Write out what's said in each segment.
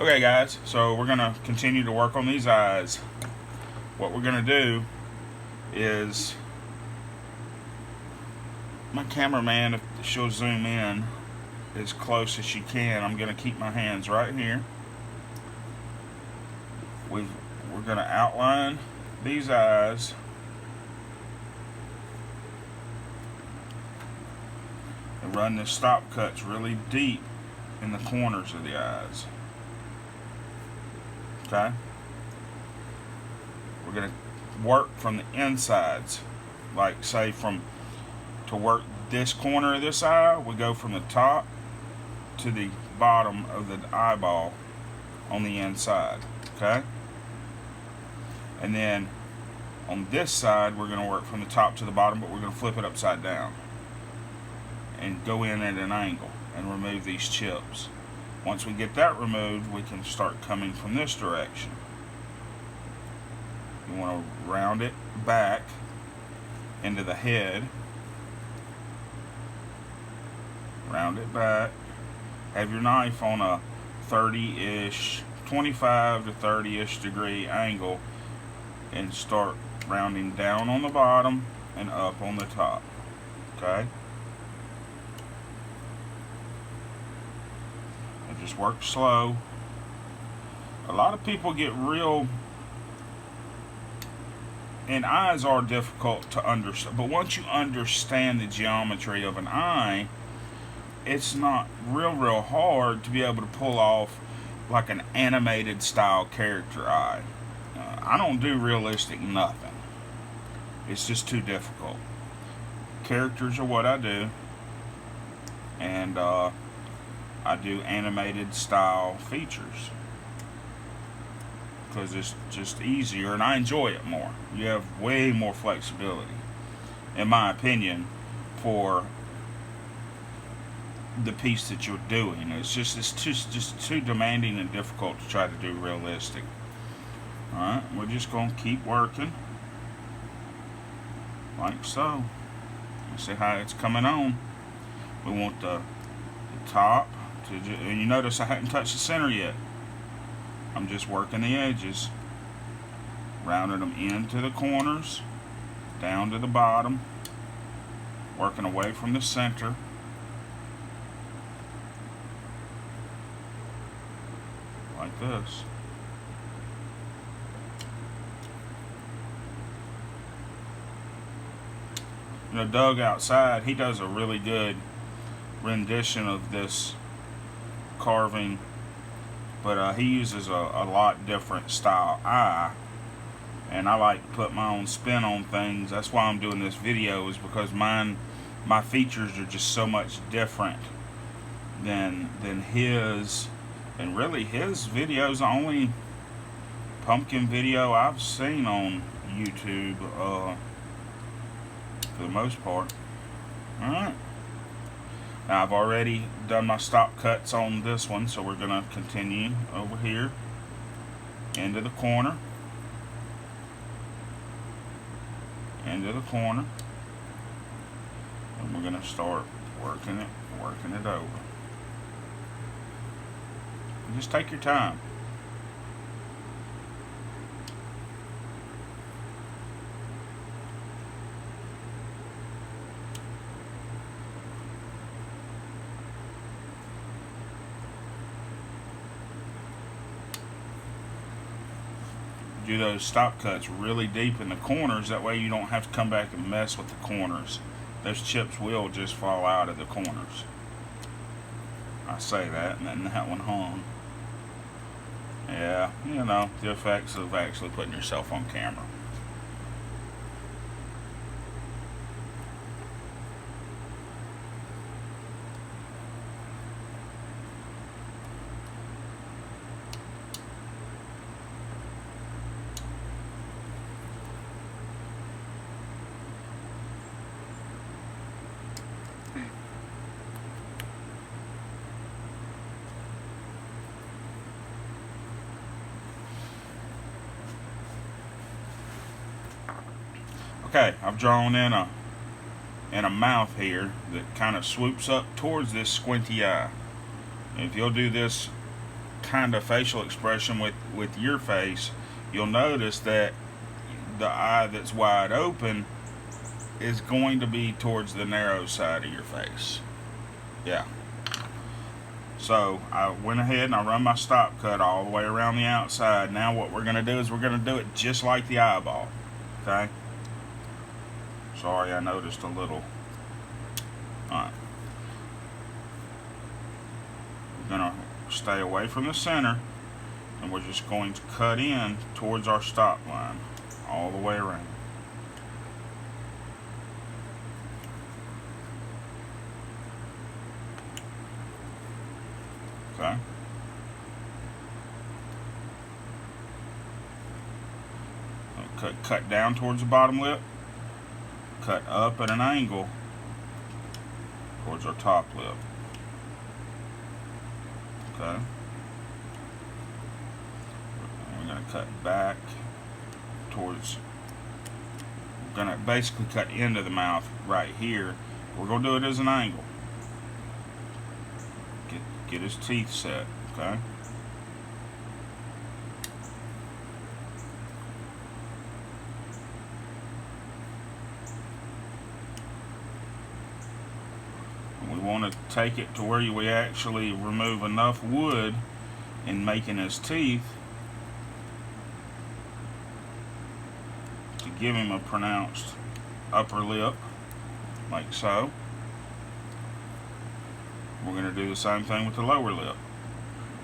Okay guys, so we're going to continue to work on these eyes. What we're going to do is, my cameraman, if she'll zoom in as close as she can, I'm going to keep my hands right here. We're going to outline these eyes. And run the stop cuts really deep in the corners of the eyes. Okay? We're going to work from the insides. Like, say, to work this corner of this eye, we go from the top to the bottom of the eyeball on the inside. Okay? And then on this side, we're going to work from the top to the bottom, but we're going to flip it upside down and go in at an angle and remove these chips. Once we get that removed, we can start coming from this direction. You want to round it back into the head. Round it back. Have your knife on a 30-ish, 25 to 30-ish degree angle and start rounding down on the bottom and up on the top. Okay? Just work slow. A lot of people get real, and eyes are difficult to understand, but once you understand the geometry of an eye, it's not real hard to be able to pull off like an animated style character eye. I don't do realistic nothing. It's just too difficult. Characters are what I do, and I do animated style features because it's just easier and I enjoy it more. You have way more flexibility, in my opinion, for the piece that you're doing. It's just too demanding and difficult to try to do realistic. Alright, we're just going to keep working like so. Let's see how it's coming on. We want the top. And you notice I haven't touched the center yet. I'm just working the edges, rounding them into the corners, down to the bottom, working away from the center. Like this. You know, Doug outside, he does a really good rendition of this carving, but he uses a lot different style eye, and I like to put my own spin on things. That's why I'm doing this video, is because my features are just so much different than his. And really, his video is the only pumpkin video I've seen on YouTube for the most part. Alright, now I've already done my stop cuts on this one, so we're going to continue over here into the corner, and we're going to start working it over. And just take your time. Do those stop cuts really deep in the corners, that way you don't have to come back and mess with the corners. Those chips will just fall out of the corners. I say that, and then that one hung. Yeah, you know, the effects of actually putting yourself on camera. Okay, I've drawn in a mouth here that kind of swoops up towards this squinty eye. And if you'll do this kind of facial expression with your face, you'll notice that the eye that's wide open is going to be towards the narrow side of your face. Yeah. So I went ahead and I run my stop cut all the way around the outside. Now what we're going to do is we're going to do it just like the eyeball. Okay? Sorry, I noticed a little. Alright. We're going to stay away from the center, and we're just going to cut in towards our stop line all the way around. Okay. Cut down towards the bottom lip, cut up at an angle towards our top lip. Okay. And we're going to cut back towards, we're going to basically cut into the mouth right here. We're going to do it as an angle. Get his teeth set, okay? And we want to take it to where we actually remove enough wood in making his teeth to give him a pronounced upper lip, like so. We're going to do the same thing with the lower lip.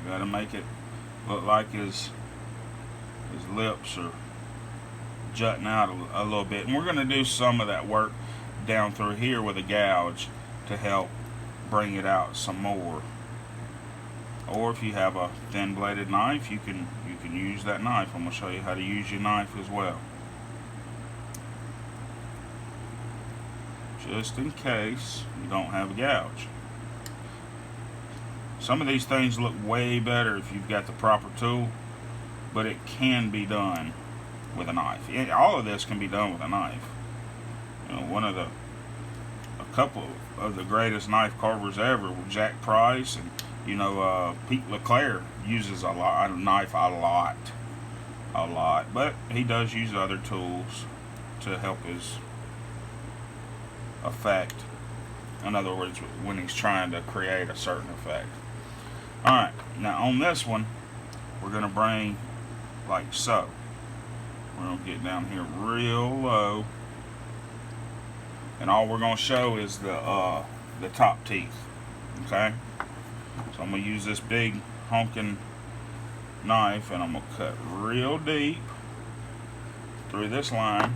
We've got to make it look like his lips are jutting out a little bit. And we're going to do some of that work down through here with a gouge to help bring it out some more. Or if you have a thin bladed knife, you can use that knife. I'm going to show you how to use your knife as well, just in case you don't have a gouge. Some of these things look way better if you've got the proper tool, but it can be done with a knife. All of this can be done with a knife. You know, a couple of the greatest knife carvers ever were Jack Price, and you know, Pete LeClaire uses a knife a lot, but he does use other tools to help his effect. In other words, when he's trying to create a certain effect. Alright, now on this one, we're going to bring like so. We're going to get down here real low, and all we're going to show is the top teeth. Okay? So I'm going to use this big honking knife, and I'm going to cut real deep through this line.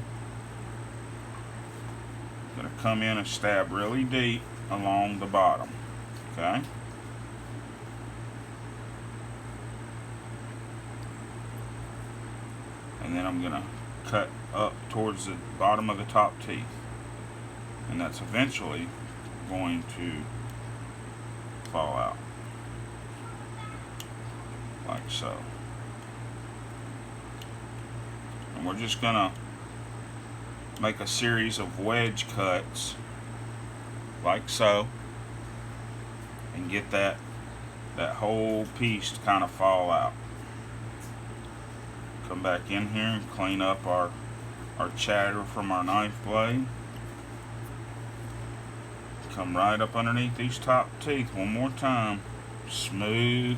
I'm going to come in and stab really deep along the bottom. Okay? And then I'm going to cut up towards the bottom of the top teeth. And that's eventually going to fall out. Like so. And we're just going to make a series of wedge cuts like so, and get that whole piece to kind of fall out. Come back in here and clean up our chatter from our knife blade. Come right up underneath these top teeth one more time. Smooth,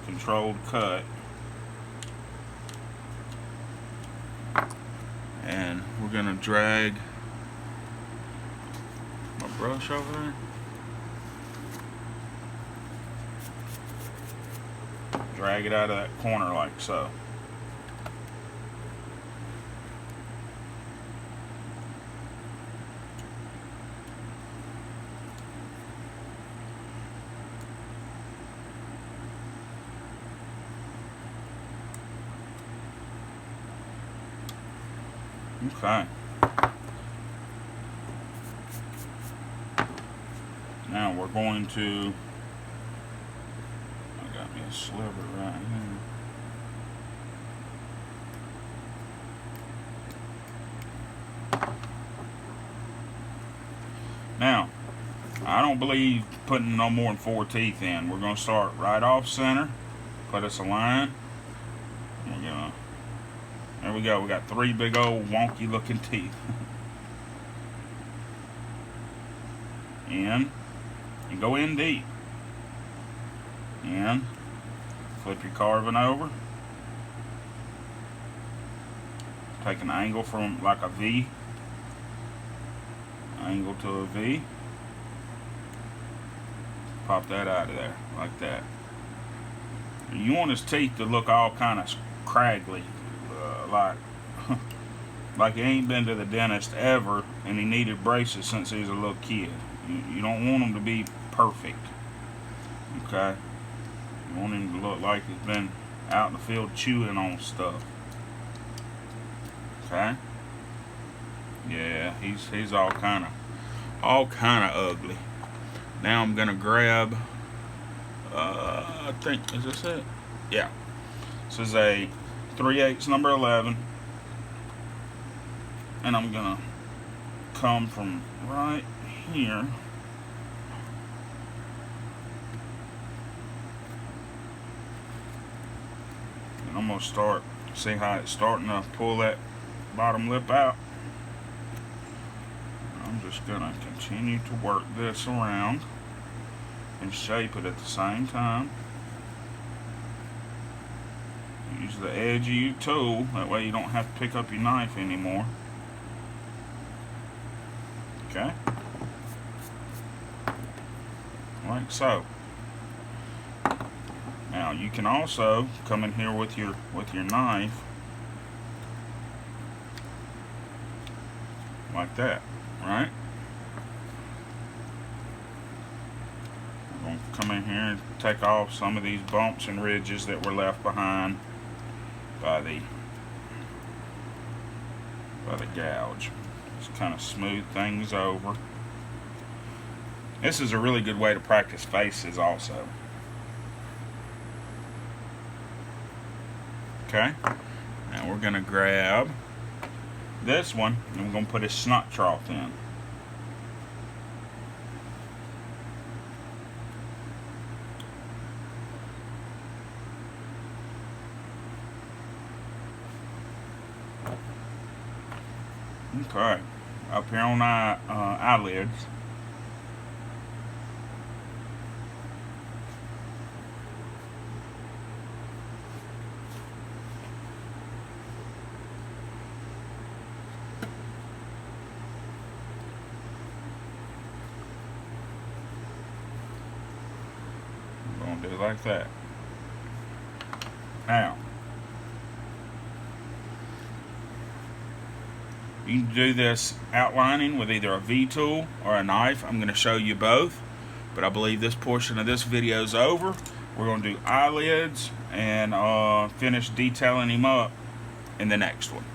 controlled cut. And we're going to drag my brush over there. Drag it out of that corner like so. Okay. Now we're going to, I got me a sliver right here. Now, I don't believe putting no more than 4 teeth in. We're going to start right off center, put us a line. We're gonna, there we go. We got 3 big old wonky looking teeth. In, and go in deep. In, flip your carving over. Take an angle from like a V. Angle to a V. Pop that out of there like that. You want his teeth to look all kind of craggly, like he ain't been to the dentist ever, and he needed braces since he was a little kid. You don't want him to be perfect, okay? You want him to look like he's been out in the field chewing on stuff, okay? Yeah, he's all kind of ugly. Now I'm gonna grab, I think, is this it? Yeah. This is a 3/8 number 11, and I'm gonna come from right here. And I'm gonna start, see how it's starting to pull that bottom lip out. I'm just gonna continue to work this around and shape it at the same time. Use the edge of your tool, that way you don't have to pick up your knife anymore. Okay, like so. Now you can also come in here with your knife like that, right? We're going to come in here and take off some of these bumps and ridges that were left behind by the gouge. Just kind of smooth things over. This is a really good way to practice faces also. Okay, now we're going to grab this one and we're going to put a snot trough in. Okay, up here on our eyelids. I'm going to do it like that. Now, you can do this outlining with either a V-tool or a knife. I'm going to show you both, but I believe this portion of this video is over. We're going to do eyelids and finish detailing him up in the next one.